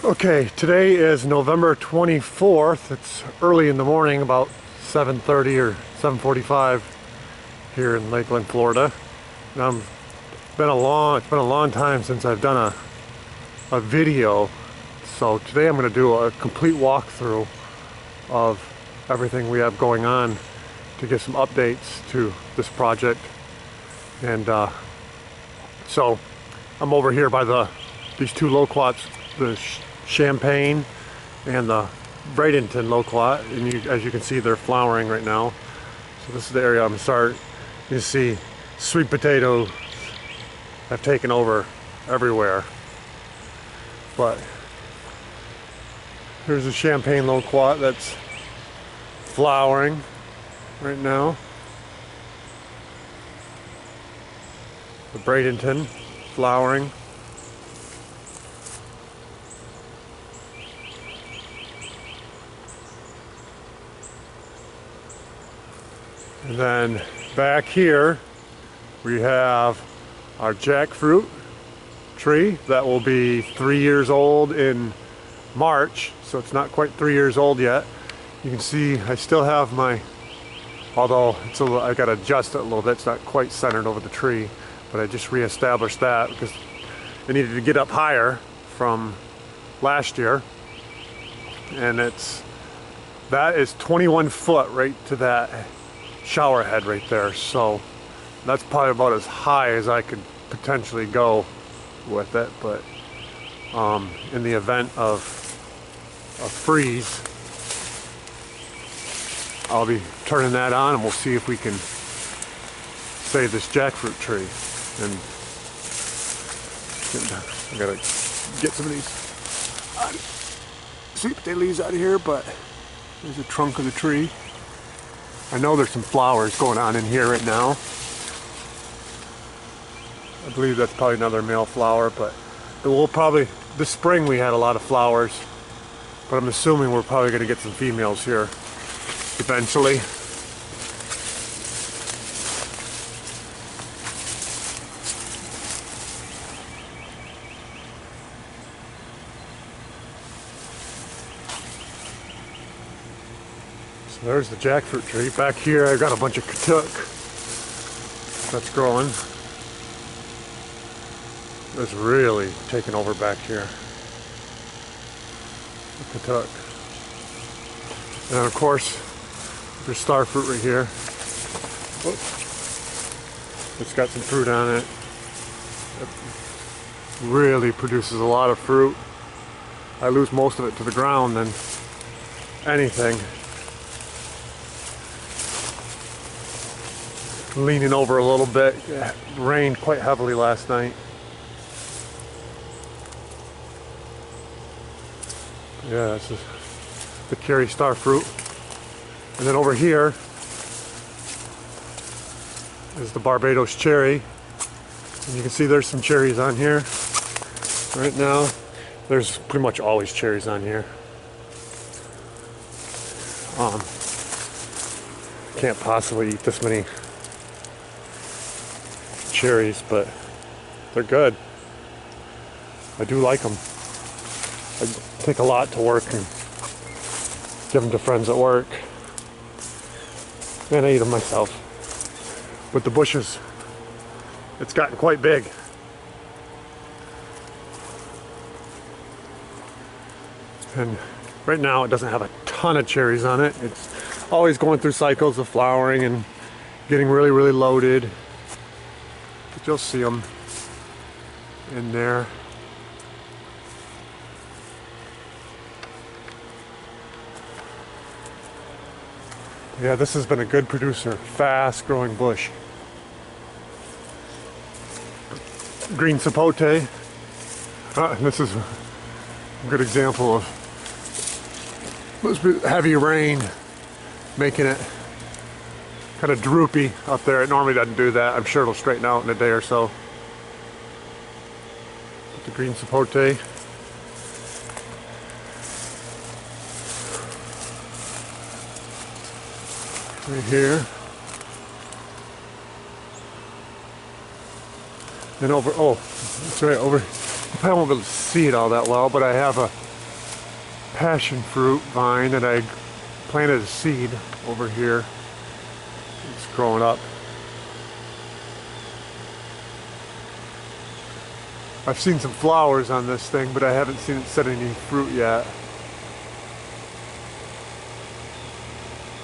Okay, today is November 24th. It's early in the morning, about 7:30 or 7:45 here in Lakeland, Florida. And it's been a long time since I've done a video. So today I'm going to do a complete walkthrough of everything we have going on to get some updates to this project. And so I'm over here by these two loquats, the Champagne and the Bradenton Loquat, and as you can see, they're flowering right now. So this is the area I'm starting. You see sweet potatoes have taken over everywhere. But here's a Champagne Loquat that's flowering right now. The Bradenton flowering. And then back here we have our Jackfruit Tree that will be 3 years old in March, so it's not quite 3 years old yet. You can see I still have although it's I got to adjust it a little bit, it's not quite centered over the tree, but I just reestablished that because it needed to get up higher from last year. And that is 21 foot right to that shower head right there, so that's probably about as high as I could potentially go with it. But in the event of a freeze, I'll be turning that on and we'll see if we can save this jackfruit tree. And I gotta get some of these sweet potato leaves out of here, but there's the trunk of the tree. I know there's some flowers going on in here right now. I believe that's probably another male flower, but this spring we had a lot of flowers, but I'm assuming we're probably going to get some females here eventually. There's the jackfruit tree. Back here I've got a bunch of Macaque that's growing. It's really taking over back here. The Macaque. And of course, there's star fruit right here. It's got some fruit on it. It really produces a lot of fruit. I lose most of it to the ground than anything. Leaning over a little bit. It rained quite heavily last night. Yeah, this is the Cherry star fruit. And then over here is the Barbados Cherry. And you can see there's some cherries on here. Right now, there's pretty much always cherries on here. Can't possibly eat this many cherries, but they're good. I do like them. I take a lot to work and give them to friends at work, and I eat them myself. With the bushes, it's gotten quite big. And right now it doesn't have a ton of cherries on it. It's always going through cycles of flowering and getting really, really loaded. But you'll see them in there. Yeah, this has been a good producer. Fast growing bush. Green sapote. This is a good example of heavy rain making it kind of droopy up there. It normally doesn't do that. I'm sure it'll straighten out in a day or so. But the green sapote. Right here. And over, oh, that's right, over, you probably won't be able to see it all that well, but I have passion fruit vine that I planted a seed over here. It's growing up. I've seen some flowers on this thing, but I haven't seen it set any fruit yet.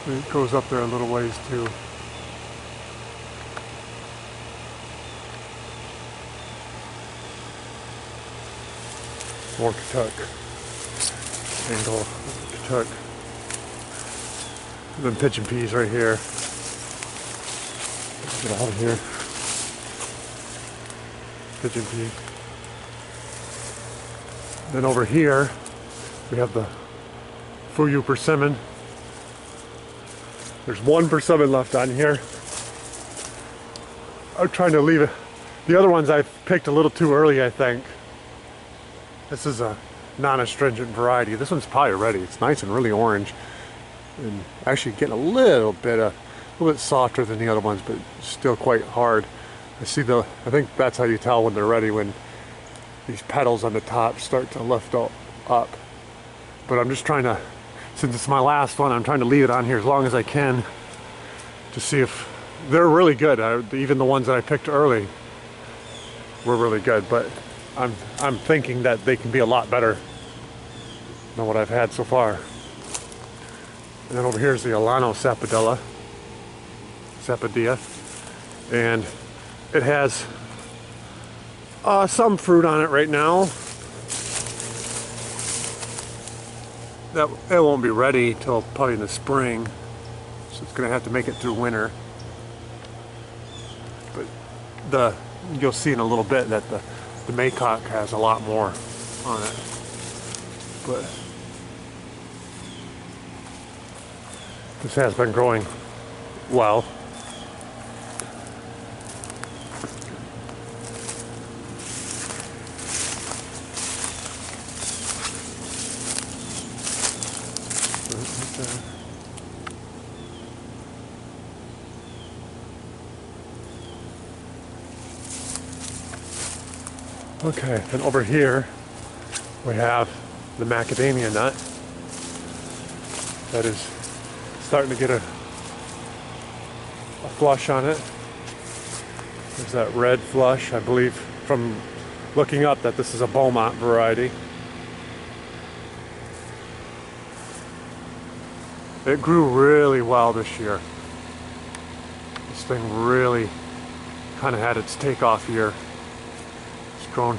It goes up there a little ways too. More Macaque. Angle Macaque. And then pigeon peas right here. Get out of here. Pigeon pea. Then over here we have the O Persimmon. There's one persimmon left on here. I'm trying to leave it. The other ones I picked a little too early, I think. This is a non-astringent variety. This one's probably ready. It's nice and really orange, and actually getting a little bit softer than the other ones, but still quite hard. I think that's how you tell when they're ready, when these petals on the top start to lift up. But I'm just trying to, since it's my last one, I'm trying to leave it on here as long as I can to see if they're really good. Even the ones that I picked early were really good, but I'm thinking that they can be a lot better than what I've had so far. And then over here is the Sapodilla, and it has some fruit on it right now. That it won't be ready till probably in the spring, so it's gonna have to make it through winter. But you'll see in a little bit that the Macaque has a lot more on it. But this has been growing well. Okay, and over here we have the macadamia nut that is starting to get a flush on it. There's that red flush, I believe from looking up that this is a Beaumont variety. It grew really well this year. This thing really kind of had its takeoff year. Grown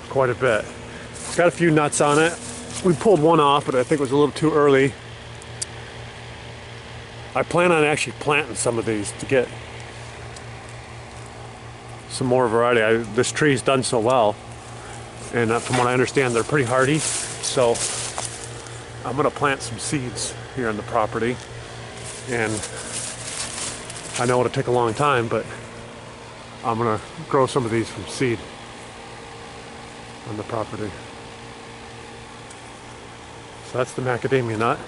quite a bit. It's got a few nuts on it. We pulled one off, but I think it was a little too early. I plan on actually planting some of these to get some more variety. This tree's done so well, and from what I understand, they're pretty hardy. So I'm going to plant some seeds here on the property, and I know it'll take a long time, but I'm going to grow some of these from seed on the property. So that's the macadamia nut.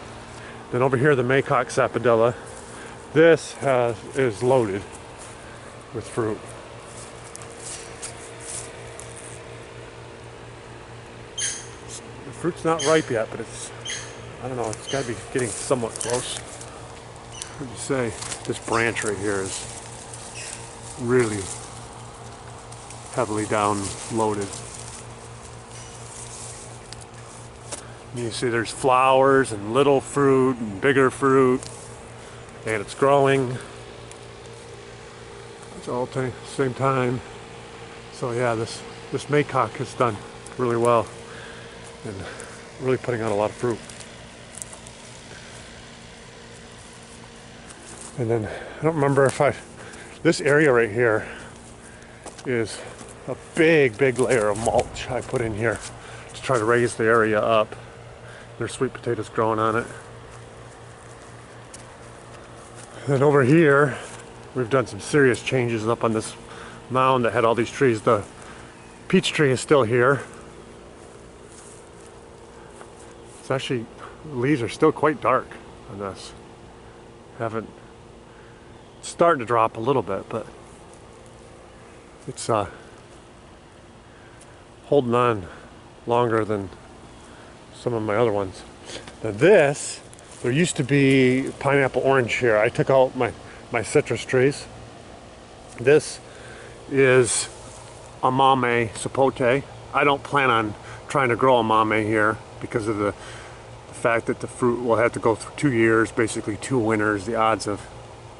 Then over here, the Macaque Sapodilla. This is loaded with fruit. The fruit's not ripe yet, but I don't know, it's got to be getting somewhat close. What would you say? This branch right here is really heavily downloaded. You see there's flowers and little fruit and bigger fruit, and it's growing. It's all at the same time. So yeah, this Macaque has done really well and really putting out a lot of fruit. And then I don't remember if this area right here is a big layer of mulch I put in here to try to raise the area up. There's sweet potatoes growing on it. And over here, we've done some serious changes up on this mound that had all these trees. The peach tree is still here. It's actually, the leaves are still quite dark on this. It's starting to drop a little bit, but it's holding on longer than some of my other ones. Now this, there used to be pineapple orange here. I took out my citrus trees. This is a Macaque Sapodilla. I don't plan on trying to grow a Macaque here because of the fact that the fruit will have to go through 2 years, basically 2 winters. The odds of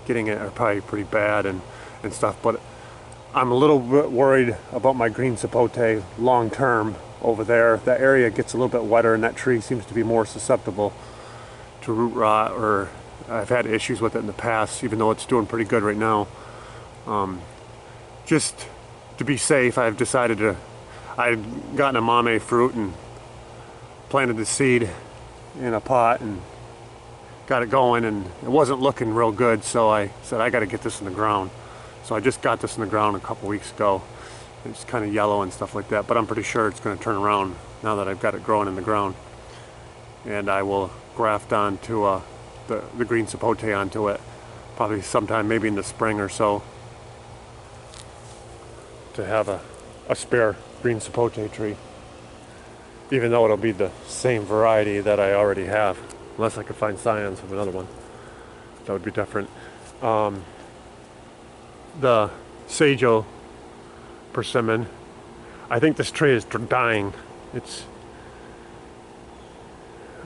getting it are probably pretty bad and stuff, but I'm a little bit worried about my green Sapodilla long term over there. That area gets a little bit wetter and that tree seems to be more susceptible to root rot, or I've had issues with it in the past, even though it's doing pretty good right now. Just to be safe, I've decided to, I'd gotten a Macaque fruit and planted the seed in a pot and got it going, and it wasn't looking real good, so I said I got to get this in the ground. So I just got this in the ground a couple weeks ago. It's kind of yellow and stuff like that, but I'm pretty sure it's going to turn around now that I've got it growing in the ground. And I will graft onto the green Sapodilla onto it probably sometime maybe in the spring or so, to have a spare green Sapodilla tree, even though it'll be the same variety that I already have, unless I could find scions of another one. That would be different. The O Persimmon, I think this tree is dying. It's,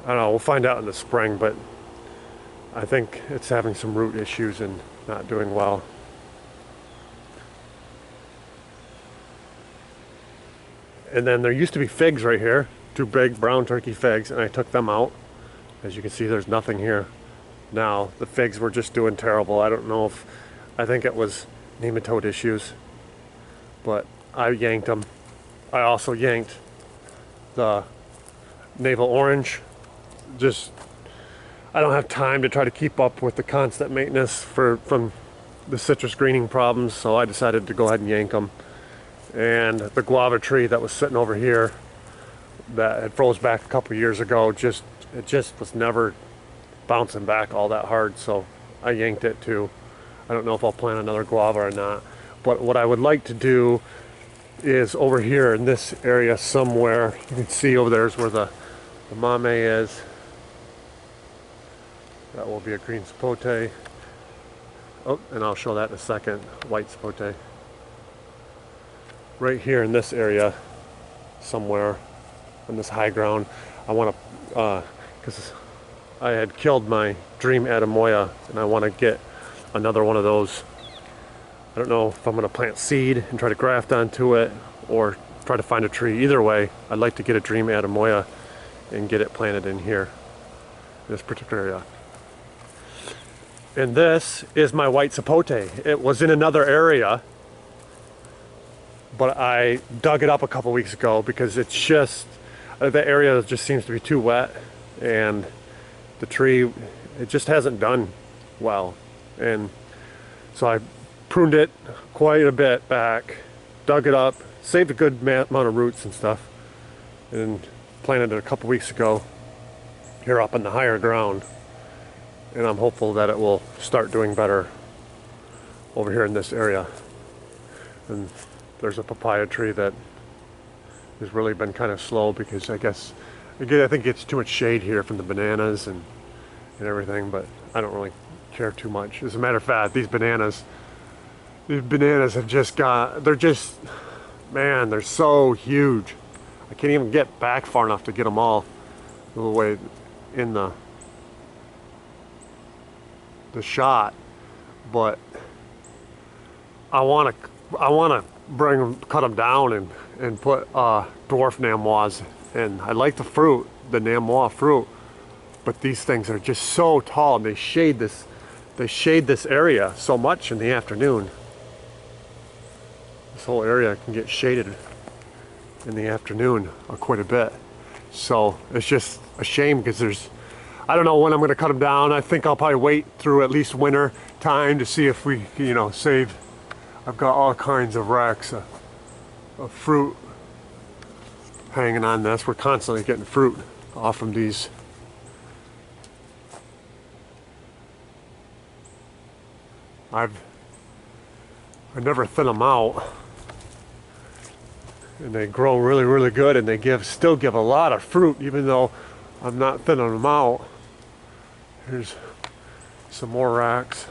I don't know, we'll find out in the spring, but I think it's having some root issues and not doing well. And then there used to be figs right here, 2 big brown turkey figs, and I took them out. As you can see, there's nothing here now. The figs were just doing terrible. I don't know if, I think it was nematode issues, but I yanked them. I also yanked the navel orange. Just, I don't have time to try to keep up with the constant maintenance from the citrus greening problems, so I decided to go ahead and yank them. And the guava tree that was sitting over here that had froze back a couple years ago, it just was never bouncing back all that hard, so I yanked it too. I don't know if I'll plant another guava or not, but what I would like to do is over here in this area somewhere, you can see over there is where the Macaque is. That will be a green Sapodilla. Oh, and I'll show that in a second, white Sapodilla. Right here in this area somewhere on this high ground, I want to, because I had killed my dream Adamoya and I want to get another one of those. I don't know if I'm going to plant seed and try to graft onto it or try to find a tree. Either way, I'd like to get a dream Adamoya and get it planted in here, this particular area. And this is my white Sapodilla. It was in another area, but I dug it up a couple weeks ago because it's just, the area just seems to be too wet, and the tree, it just hasn't done well. And so I pruned it quite a bit back, dug it up, saved a good amount of roots and stuff, and planted it a couple weeks ago here up in the higher ground. And I'm hopeful that it will start doing better over here in this area. And there's a papaya tree that has really been kind of slow because I guess, again, I think it's too much shade here from the bananas and everything, but I don't really care too much. As a matter of fact, these bananas have just got, they're just, man, they're so huge. I can't even get back far enough to get them all the way in the shot, but I want to bring them, cut them down and put dwarf Namois. And I like the fruit, the Namois fruit, but these things are just so tall and they shade this area so much in the afternoon. This whole area can get shaded in the afternoon quite a bit. So it's just a shame because there's, I don't know when I'm going to cut them down. I think I'll probably wait through at least winter time to see if we, you know, save. I've got all kinds of racks of fruit hanging on this. We're constantly getting fruit off from these. I never thin them out. and they grow really, really good, and they still give a lot of fruit, even though I'm not thinning them out. Here's some more racks.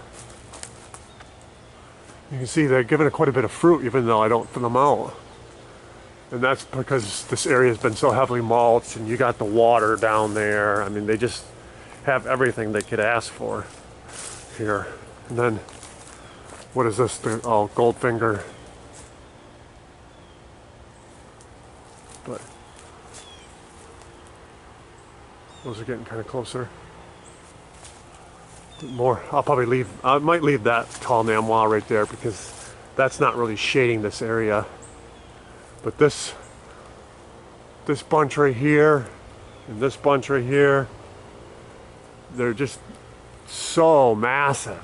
You can see they're giving it quite a bit of fruit, even though I don't thin them out. And that's because this area has been so heavily mulched, and you got the water down there. I mean, they just have everything they could ask for here. And then, what is this? Oh, Goldfinger. But those are getting kind of closer. More. I might leave that tall Namois right there because that's not really shading this area. But this bunch right here and this bunch right here, they're just so massive.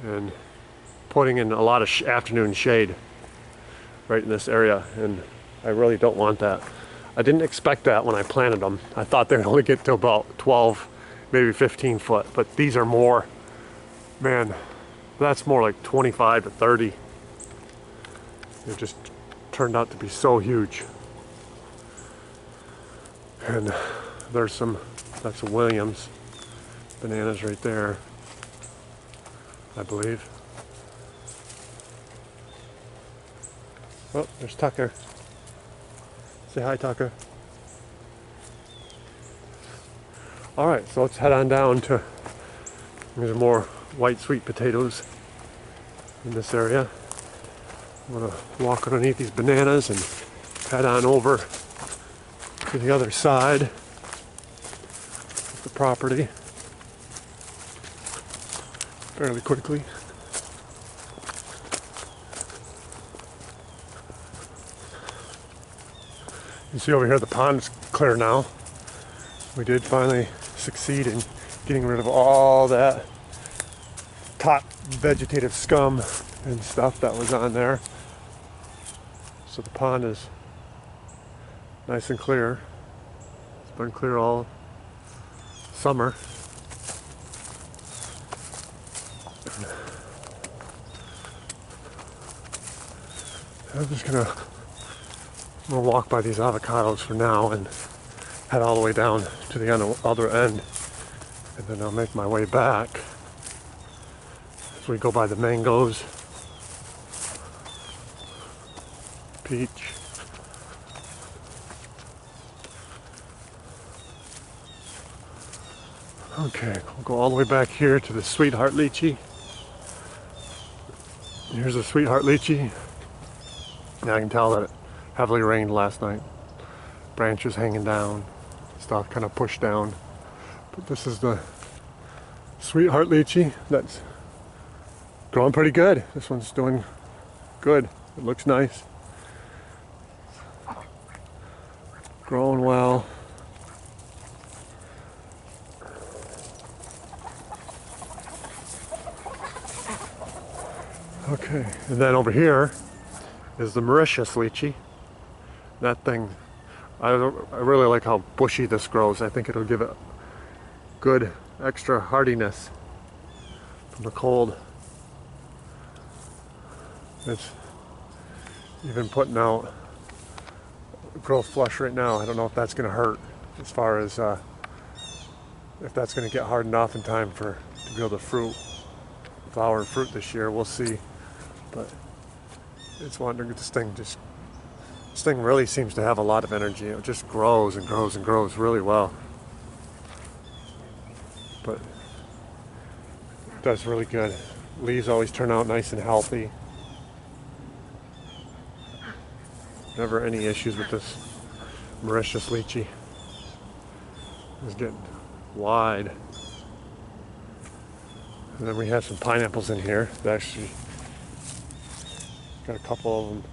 And putting in a lot of afternoon shade right in this area, and I really don't want that. I didn't expect that when I planted them. I thought they'd only get to about 12, maybe 15 foot, but these are more, man, that's more like 25 to 30. It just turned out to be so huge. And that's some Williams bananas right there, I believe. Oh, there's Tucker. Say hi, Tucker. All right, so let's head on down to, there's more white sweet potatoes in this area. I'm gonna walk underneath these bananas and head on over to the other side of the property fairly quickly. You see over here the pond's clear now. We did finally succeed in getting rid of all that top vegetative scum and stuff that was on there. So the pond is nice and clear. It's been clear all summer. I'm just gonna walk by these avocados for now and head all the way down to the other end, and then I'll make my way back as we go by the mangoes, peach, okay, we'll go all the way back here to the Sweetheart Lychee. Here's a Sweetheart Lychee. Now I can tell that it heavily rained last night. Branches hanging down, stuff kind of pushed down. But this is the Sweetheart Lychee that's growing pretty good. This one's doing good. It looks nice. Growing well. Okay, and then over here is the Mauritius Lychee. That thing, I really like how bushy this grows. I think it'll give it good extra hardiness from the cold. It's even putting out growth flush right now. I don't know if that's going to hurt as far as if that's going to get hard enough in time to be able to flower and fruit this year. We'll see. But it's wondering if this thing really seems to have a lot of energy. It just grows and grows and grows really well. But it does really good. Leaves always turn out nice and healthy. Never any issues with this Mauritius Lychee. It's getting wide. And then we have some pineapples in here. They actually got a couple of them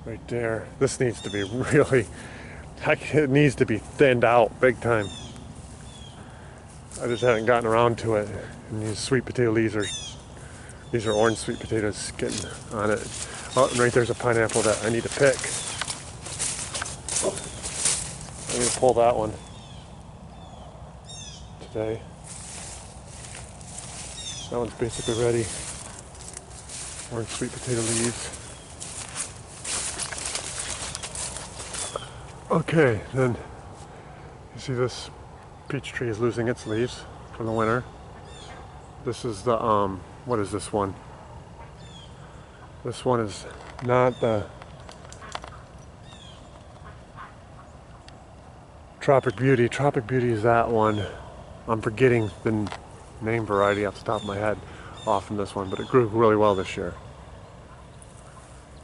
right there. This needs to be really, it needs to be thinned out big time. I just haven't gotten around to it. And these sweet potato leaves these are orange sweet potatoes getting on it. Oh, and right there's a pineapple that I need to pick. I'm going to pull that one today. That one's basically ready. Orange sweet potato leaves. Okay, then you see this peach tree is losing its leaves from the winter. This is the, what is this one? This one is not the Tropic Beauty. Tropic Beauty is that one. I'm forgetting the name variety off the top of my head off from this one, but it grew really well this year.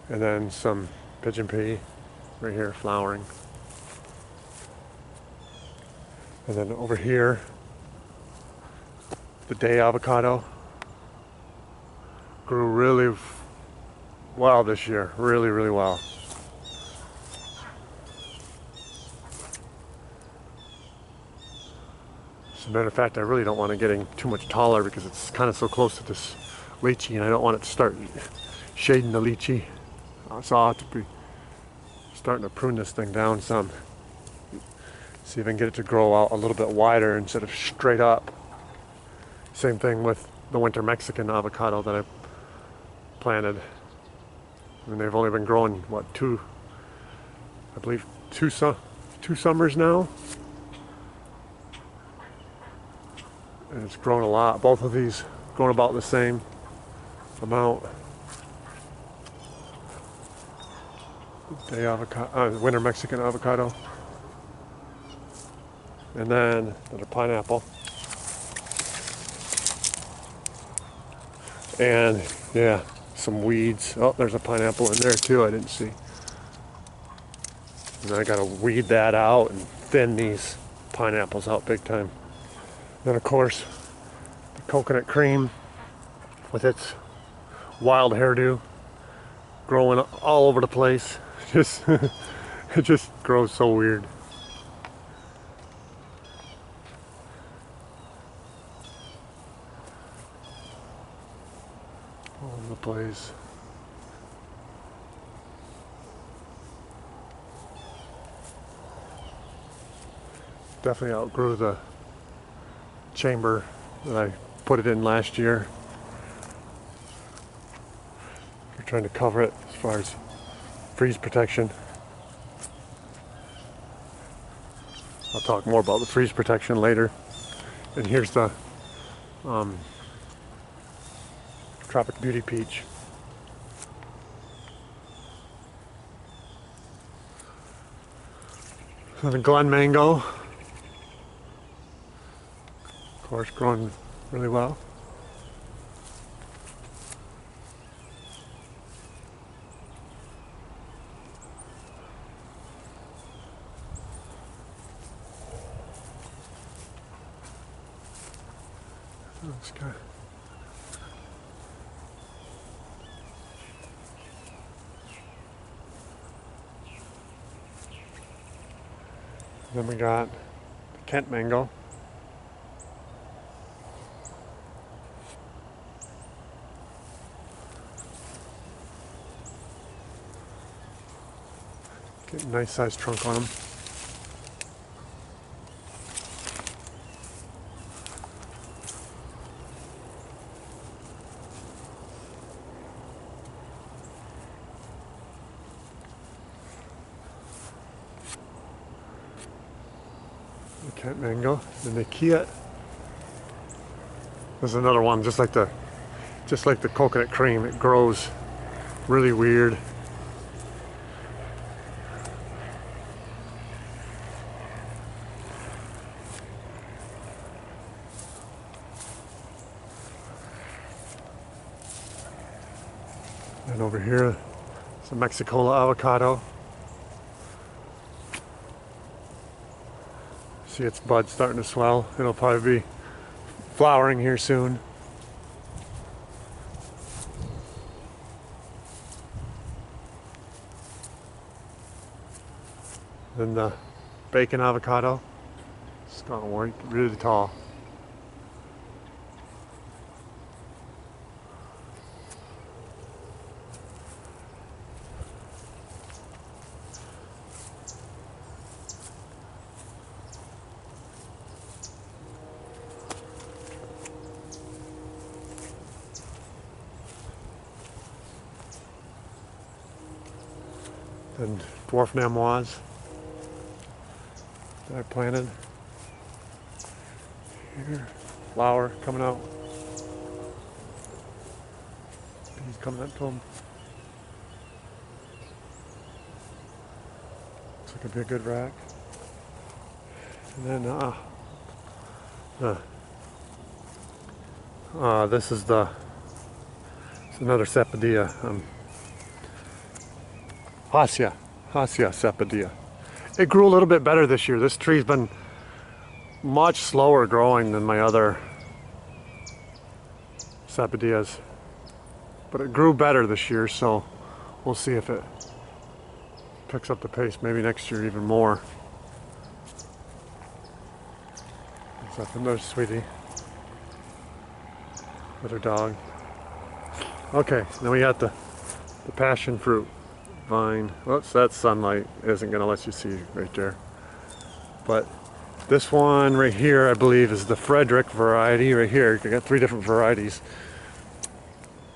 And then some pigeon pea right here flowering. And then over here, the day avocado grew really well this year, really, really well. As a matter of fact, I really don't want it getting too much taller because it's kind of so close to this lychee, and I don't want it to start shading the lychee. So I'll have to be starting to prune this thing down some. See if I can get it to grow out a little bit wider instead of straight up. Same thing with the winter Mexican avocado that I planted. I mean, they've only been growing, what, I believe two summers now. And it's grown a lot. Both of these grown about the same amount. Day avocado, winter Mexican avocado. And then another pineapple. And yeah, some weeds. Oh, there's a pineapple in there too, I didn't see. And I gotta weed that out and thin these pineapples out big time. Then of course, the coconut cream with its wild hairdo growing all over the place. Just it just grows so weird. All over the place. Definitely outgrew the chamber that I put it in last year. We're trying to cover it as far as freeze protection. I'll talk more about the freeze protection later. And here's the Tropic Beauty Peach. And the Glen Mango, of course, growing really well. This guy. Then we got the Kent mango. Get a nice sized trunk on them. Kent mango. And the Kia. There's another one just like the coconut cream. It grows really weird. And over here, some Mexicola avocado. See its buds starting to swell. It'll probably be flowering here soon. Then the bacon avocado. It's gotten really tall. Then dwarf namoise. that I planted. Here, flower coming out. Bees coming up to them. Looks like it'd be a good rack. And then this is it's another Sapodilla. Hassia Sapodilla. It grew a little bit better this year. This tree's been much slower growing than my other Sapodillas, but it grew better this year, so we'll see if it picks up the pace. Maybe next year even more. There's another sweetie with her dog. Okay, then we got the passion fruit vine. Oops, that sunlight isn't going to let you see right there. But this one right here, I believe, is the Frederick variety right here. I got 3 different varieties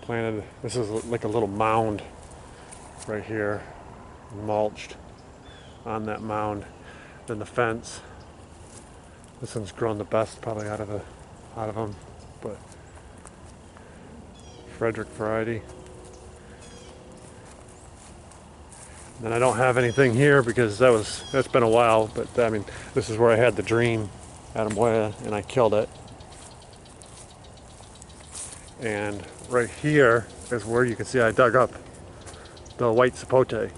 planted. This is like a little mound right here, mulched on that mound. Then the fence. This one's grown the best probably out of them, but Frederick variety. And I don't have anything here because that's been a while, but I mean, this is where I had the dream Adamoya and I killed it. And right here is where you can see I dug up the white sapote.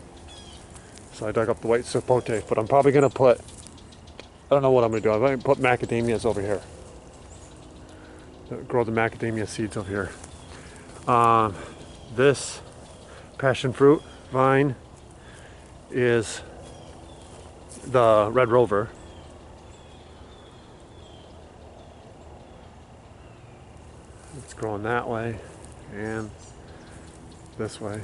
So I dug up the white sapote, but I'm probably gonna put, I don't know what I'm gonna do. I'm gonna put macadamias over here. Grow the macadamia seeds over here. This passion fruit vine is the Red Rover. It's growing that way and this way.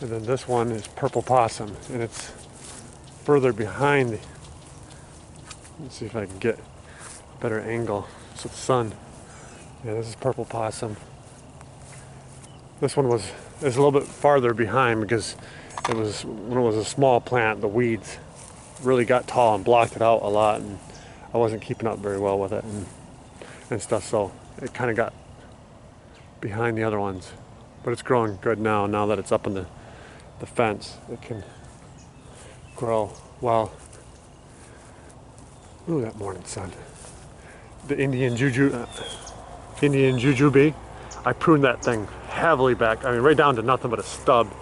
And then this one is purple possum, and it's further behind. Let's see if I can get a better angle. So the sun. Yeah, this is purple possum. This one is a little bit farther behind because when it was a small plant, the weeds really got tall and blocked it out a lot, and I wasn't keeping up very well with it and stuff, so it kind of got behind the other ones. But it's growing good now that it's up in the fence. It can grow well. Ooh, that morning sun. The Indian Juju bee, I pruned that thing heavily back. I mean, right down to nothing but a stub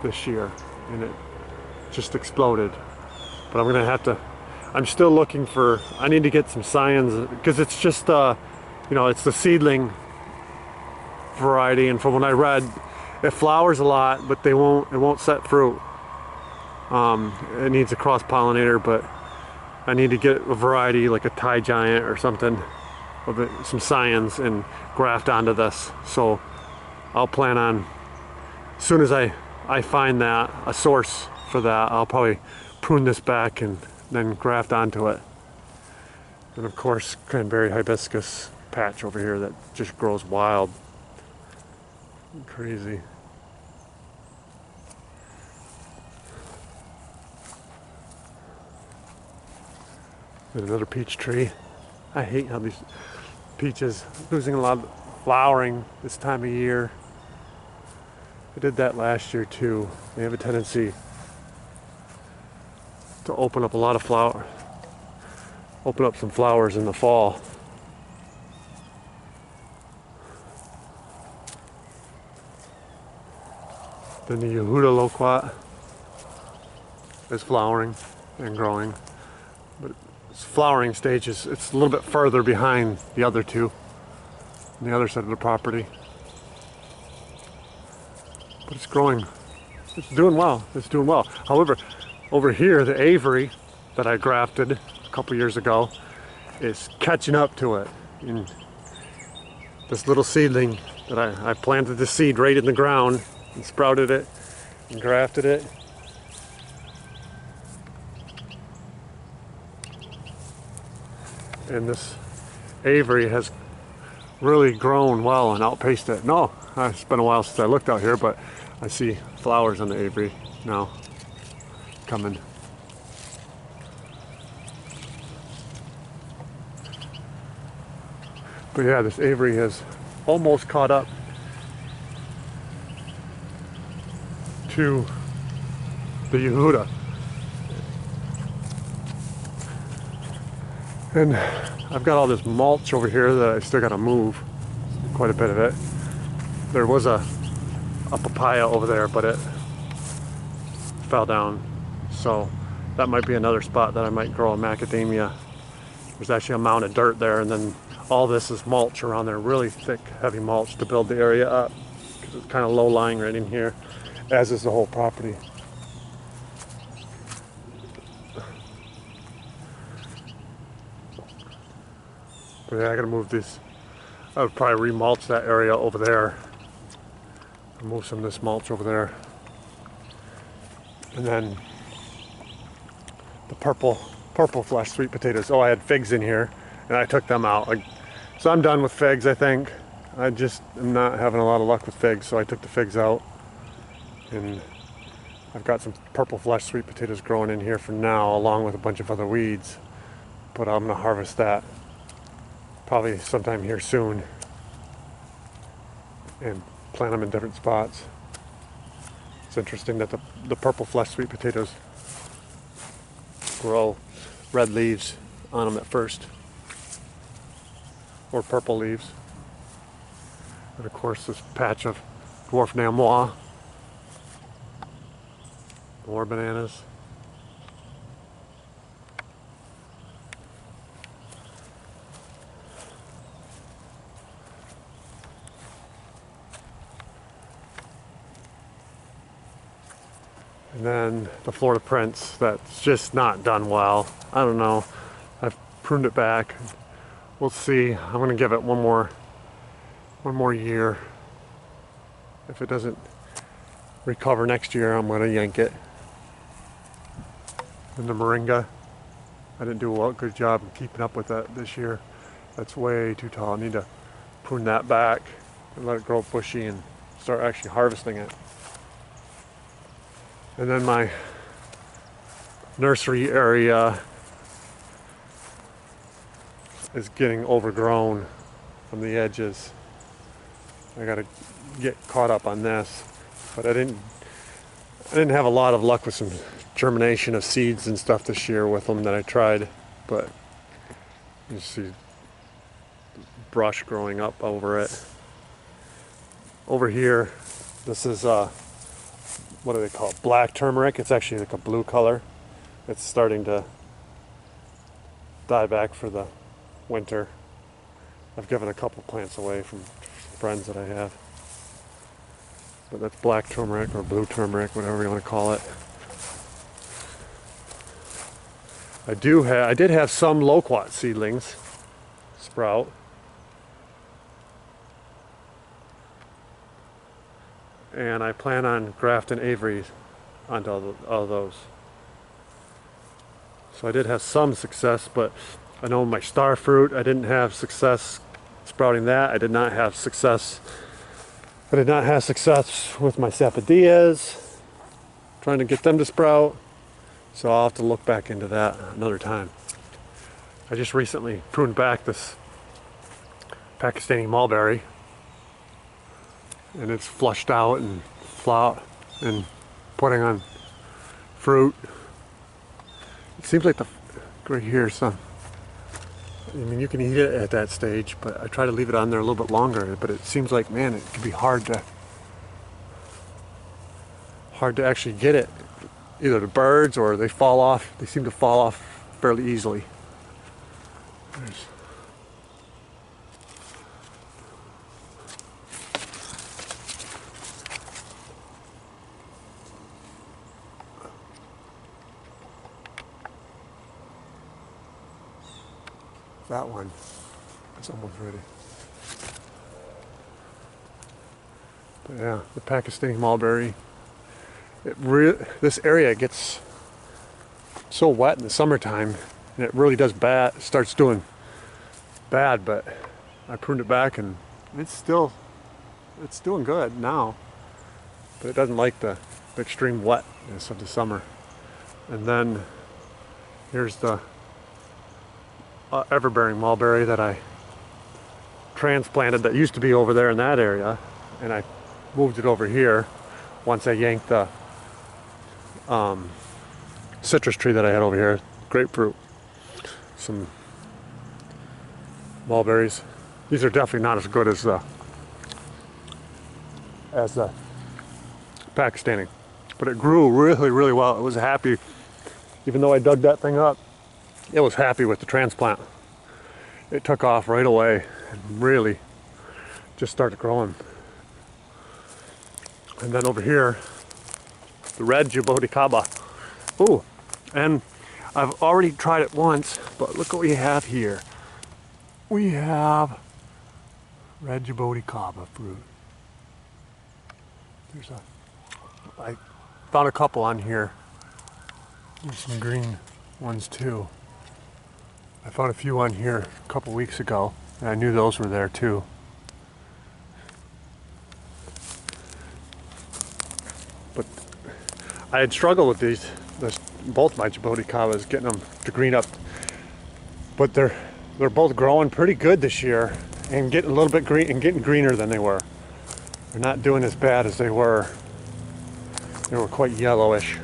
this year, and it just exploded. But I'm gonna have to, I'm still looking for, I need to get some scions, because it's just, it's the seedling variety, and from what I read, it flowers a lot, but it won't set fruit. It needs a cross-pollinator, but I need to get a variety like a Thai giant or something, some scions, and graft onto this. So I'll plan on, as soon as I find that, a source for that, I'll probably prune this back and then graft onto it. And of course, cranberry hibiscus patch over here that just grows wild. Crazy. And another peach tree. I hate how these peaches losing a lot of flowering this time of year. I did that last year too. They have a tendency to open up a lot of open up some flowers in the fall. Then the Yehuda loquat is flowering and growing, but its flowering stage it's a little bit further behind the other two on the other side of the property. But it's growing. It's doing well. It's doing well. However, over here, the Avery that I grafted a couple years ago is catching up to it. And this little seedling that I planted the seed right in the ground and sprouted it and grafted it. And this Avery has really grown well and outpaced it. No, it's been a while since I looked out here, but I see flowers on the Avery now coming. But yeah, this Avery has almost caught up to the Yehuda. And I've got all this mulch over here that I still gotta move, quite a bit of it. There was a papaya over there, but it fell down. So that might be another spot that I might grow a macadamia. There's actually a mound of dirt there, and then all this is mulch around there, really thick, heavy mulch to build the area up, because it's kind of low lying right in here, as is the whole property. But yeah, I gotta move this. I would probably remulch that area over there. Move some of this mulch over there. And then the purple flesh sweet potatoes. Oh, I had figs in here and I took them out. So I'm done with figs, I think. I just am not having a lot of luck with figs, so I took the figs out. And I've got some purple flesh sweet potatoes growing in here for now, along with a bunch of other weeds. But I'm gonna harvest that probably sometime here soon and plant them in different spots. It's interesting that the purple flesh sweet potatoes grow red leaves on them at first, or purple leaves. And of course this patch of dwarf namois, more bananas. And then the Florida Prince, that's just not done well. I don't know. I've pruned it back. We'll see. I'm gonna give it one more year. If it doesn't recover next year, I'm gonna yank it. And the moringa, I didn't do a good job of keeping up with that this year. That's way too tall. I need to prune that back and let it grow bushy and start actually harvesting it. And then my nursery area is getting overgrown from the edges. I gotta get caught up on this, but I didn't have a lot of luck with some germination of seeds and stuff this year with them that I tried, but you see brush growing up over it. Over here, this is what do they call it? Black turmeric. It's actually like a blue color. It's starting to die back for the winter. I've given a couple plants away from friends that I have. But that's black turmeric or blue turmeric, whatever you want to call it. I did have some loquat seedlings sprout. And I plan on grafting Avery onto all those. So I did have some success, but I know my star fruit, I didn't have success sprouting that. I did not have success with my sapodillas, trying to get them to sprout. So I'll have to look back into that another time. I just recently pruned back this Pakistani Mulberry, and it's flushed out and flower and putting on fruit. It seems like right here some, I mean, you can eat it at that stage, but I try to leave it on there a little bit longer. But it seems like, man, it could be hard to actually get it. Either the birds or they fall off. They seem to fall off fairly easily. There's that one. It's almost ready. But yeah, the Pakistani Mulberry. This area gets so wet in the summertime, and it really does bad. Starts doing bad. But I pruned it back, and it's doing good now. but it doesn't like the extreme wetness of the summer. And then here's the Everbearing Mulberry that I transplanted that used to be over there in that area, and I moved it over here once I yanked the citrus tree that I had over here, grapefruit, some mulberries. These are definitely not as good as the Pakistani, but it grew really, really well. It was happy, even though I dug that thing up, it was happy with the transplant. It took off right away and really just started growing. And then over here, the red Jabuticaba. Ooh, and I've already tried it once, but look what we have here. We have red Jabuticaba fruit. I found a couple on here. There's some green ones too. I found a few on here a couple weeks ago, and I knew those were there too. But I had struggled with these, both my Jabuticabas, getting them to green up. But they're both growing pretty good this year, and getting a little bit green and getting greener than they were. They're not doing as bad as they were. They were quite yellowish.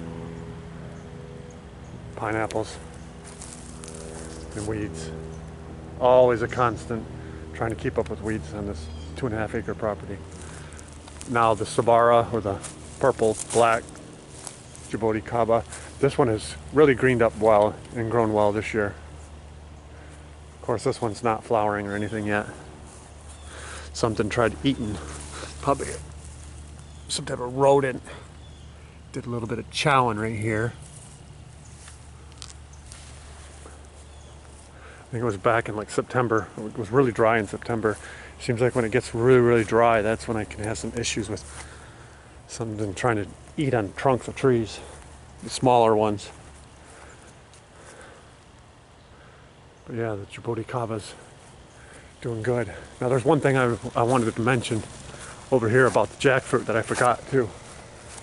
Pineapples and weeds. Always a constant, trying to keep up with weeds on this 2.5 acre property. Now the Sabara, or the purple black Jabuticaba, this one has really greened up well and grown well this year. Of course, this one's not flowering or anything yet. Something tried eating, probably some type of rodent. Did a little bit of chowing right here. I think it was back in like September. It was really dry in September. Seems like when it gets really, really dry, that's when I can have some issues with something trying to eat on trunks of trees, the smaller ones. But yeah, the Jabuticaba's doing good. Now there's one thing I wanted to mention over here about the jackfruit that I forgot to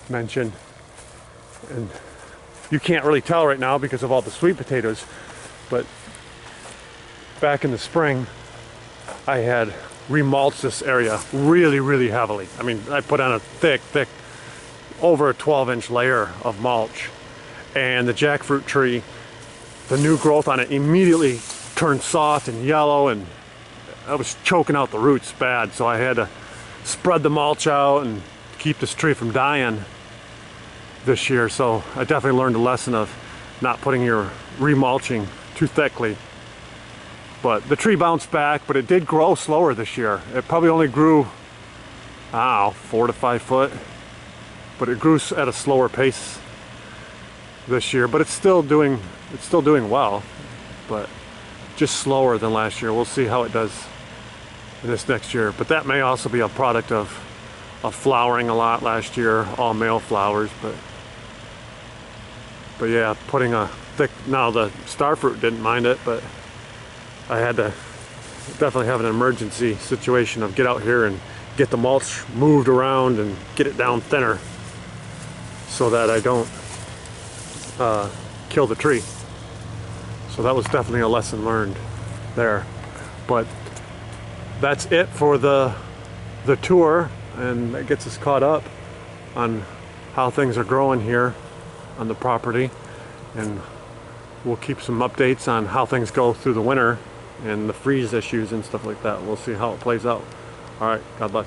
mention. And you can't really tell right now because of all the sweet potatoes, but back in the spring, I had remulched this area really, really heavily. I mean, I put on a thick, over a 12-inch layer of mulch. And the jackfruit tree, the new growth on it immediately turned soft and yellow, and I was choking out the roots bad. So I had to spread the mulch out and keep this tree from dying this year. So I definitely learned a lesson of not putting your remulching too thickly. But the tree bounced back, but it did grow slower this year. It probably only grew, I don't know, 4 to 5 foot, but it grew at a slower pace this year. But it's still doing well, but just slower than last year. We'll see how it does in this next year. But that may also be a product of flowering a lot last year, all male flowers. But yeah, putting a thick. Now the starfruit didn't mind it, but I had to definitely have an emergency situation of get out here and get the mulch moved around and get it down thinner so that I don't kill the tree. So that was definitely a lesson learned there. But that's it for the tour, and that gets us caught up on how things are growing here on the property, and we'll keep some updates on how things go through the winter and the freeze issues and stuff like that. We'll see how it plays out. All right, God bless.